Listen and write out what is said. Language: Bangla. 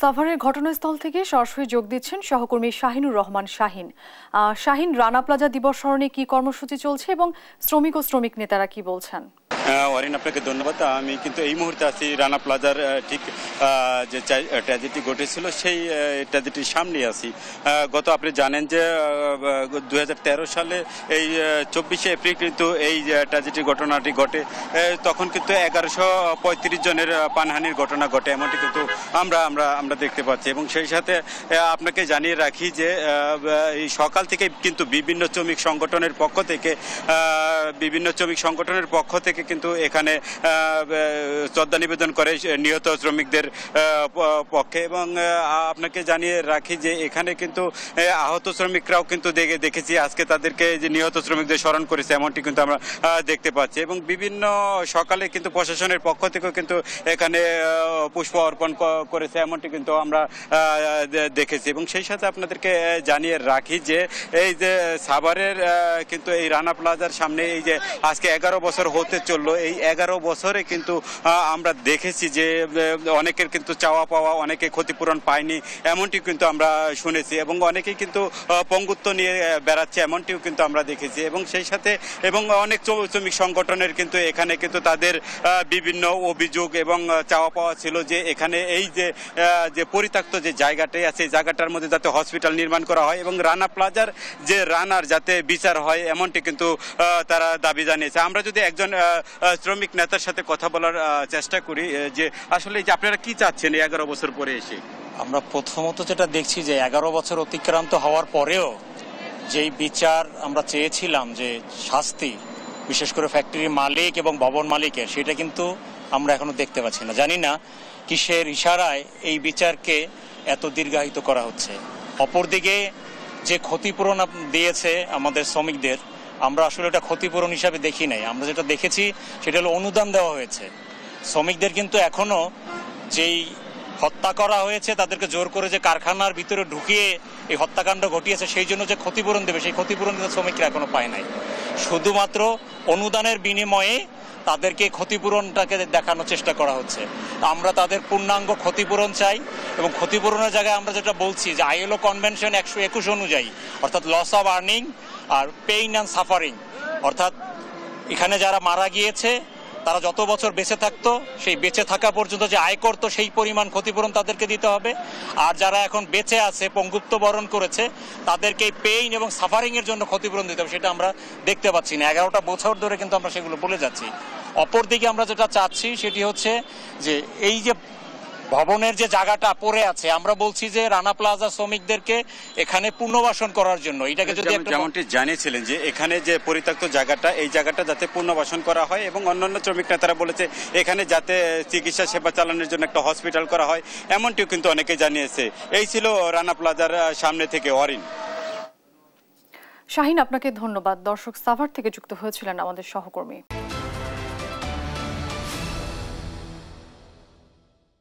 সাভারের ঘটনাস্থল থেকে সরাসরি যোগ দিচ্ছেন সহকর্মী শাহিনুর রহমান শাহিন। শাহিন, রানা প্লাজা দিবস স্মরণে কি কর্মসূচি চলছে এবং শ্রমিক ও শ্রমিক নেতারা কি বলছেন? ওয়ারিন, আপনাকে ধন্যবাদ। আমি কিন্তু এই মুহূর্তে আছি রানা প্লাজার ঠিক যে ট্র্যাজেডি ঘটেছিল সেই ট্র্যাজেডির সামনে আছি। গত আপনি জানেন যে 2013 সালে এই 24শে এপ্রিল কিন্তু এই ট্র্যাজেডি ঘটনাটি ঘটে। তখন কিন্তু 1135 জনের প্রাণহানির ঘটনা ঘটে, এমনটি কিন্তু আমরা দেখতে পাচ্ছি। এবং সেই সাথে আপনাকে জানিয়ে রাখি যে এই সকাল থেকে কিন্তু বিভিন্ন শ্রমিক সংগঠনের পক্ষ থেকে কিন্তু এখানে শ্রদ্ধা নিবেদন করে নিহত শ্রমিকদের পক্ষে। এবং আপনাকে জানিয়ে রাখি যে এখানে কিন্তু আহত শ্রমিকরাও কিন্তু দেখেছি আজকে তাদেরকে যে নিহত শ্রমিকদের স্মরণ করেছে, এমনটি কিন্তু আমরা দেখতে পাচ্ছি। এবং বিভিন্ন সকালে কিন্তু প্রশাসনের পক্ষ থেকেও কিন্তু এখানে পুষ্প অর্পণ করেছে, এমনটি কিন্তু আমরা দেখেছি। এবং সেই সাথে আপনাদেরকে জানিয়ে রাখি যে এই যে সাভারের কিন্তু এই রানা প্লাজার সামনে এই যে আজকে 11 বছর হতে চললো, এই 11 বছরে কিন্তু আমরা দেখেছি যে অনেকের কিন্তু চাওয়া পাওয়া, অনেকে ক্ষতিপূরণ পায়নি, এমনটি কিন্তু আমরা শুনেছি। এবং অনেকেই কিন্তু পঙ্গুত্ব নিয়ে বেড়াচ্ছে, এমনটিও কিন্তু আমরা দেখেছি। এবং সেই সাথে অনেক শ্রমিক সংগঠনের কিন্তু এখানে কিন্তু তাদের বিভিন্ন অভিযোগ এবং চাওয়া পাওয়া ছিল যে এখানে এই যে পরিত্যক্ত যে জায়গাটাই আছে, এই জায়গাটার মধ্যে যাতে হসপিটাল নির্মাণ করা হয় এবং রানা প্লাজার যে রানার যাতে বিচার হয়, এমনটি কিন্তু তারা দাবি জানিয়েছে। আমরা যদি একজন শ্রমিক নেতার সাথে কথা বলার চেষ্টা করি যে আসলে যে আপনারা কি চাচ্ছেন এই 11 বছর পরে এসে। আমরা প্রথমত যেটা দেখছি যে 11 বছর অতিক্রান্ত হওয়ার পরেও যেই বিচার আমরা চেয়েছিলাম, যে শাস্তি বিশেষ করে ফ্যাক্টরির মালিক এবং ভবন মালিকের, সেটা কিন্তু আমরা এখনো দেখতে পাচ্ছি না। জানি না কিসের ইশারায় এই বিচারকে এত দীর্ঘায়িত করা হচ্ছে। অপরদিকে যে ক্ষতিপূরণ দিয়েছে আমাদের শ্রমিকদের, আমরা আসলে এটা ক্ষতিপূরণ হিসাবে দেখি নাই। আমরা যেটা দেখেছি সেটা হলো অনুদান দেওয়া হয়েছে। শ্রমিকদের কিন্তু এখনো যেই হত্যা করা হয়েছে, তাদেরকে জোর করে যে কারখানার ভিতরে ঢুকিয়ে এই হত্যাকাণ্ড ঘটিয়েছে, সেই জন্য যে ক্ষতিপূরণ দেবে, সেই ক্ষতিপূরণ কিন্তু শ্রমিকরা এখনো পায় নাই। শুধুমাত্র অনুদানের বিনিময়ে তাদেরকে ক্ষতিপূরণটাকে দেখানোর চেষ্টা করা হচ্ছে। আমরা তাদের পূর্ণাঙ্গ ক্ষতিপূরণ চাই। এবং ক্ষতিপূরণের জায়গায় আমরা যেটা বলছি যে ILO কনভেনশন 121 অনুযায়ী, অর্থাৎ লস অফ আর্নিং আর পেইন অ্যান্ড সাফারিং, অর্থাৎ এখানে যারা মারা গিয়েছে তারা যত বছর বেঁচে থাকতো, সেই বেঁচে থাকা পর্যন্ত যে আয় করতো সেই পরিমাণ ক্ষতিপূরণ তাদেরকে দিতে হবে। আর যারা এখন বেঁচে আছে, পঙ্গুত্ব বরণ করেছে, তাদেরকে পেইন এবং সাফারিংয়ের জন্য ক্ষতিপূরণ দিতে হবে। সেটা আমরা দেখতে পাচ্ছি না। 11টা বছর ধরে কিন্তু আমরা সেগুলো বলে যাচ্ছি। অপরদিকে আমরা যেটা চাচ্ছি সেটি হচ্ছে যে এই যে ভবনের যে জায়গাটা পড়ে আছে, আমরা বলছি যে রানা প্লাজা শ্রমিকদেরকে এখানে পুনর্বাসন করার জন্য, এটাকে যদি যেমনটি জানিয়েছিলেন যে এখানে যে পরিত্যক্ত জায়গাটা, এই জায়গাটা যাতে পুনর্বাসন করা হয় এবং অন্যান্য শ্রমিক নেতারা বলেছে এখানে যাতে চিকিৎসা সেবা চালানোর জন্য একটা হসপিটাল করা হয়, এমনটিও কিন্তু অনেকে জানিয়েছে। এই ছিল রানা প্লাজার সামনে থেকে ওয়ারিন। শাহিন, আপনাকে ধন্যবাদ। দর্শক, সাভার থেকে যুক্ত হয়েছিলেন আমাদের সহকর্মী।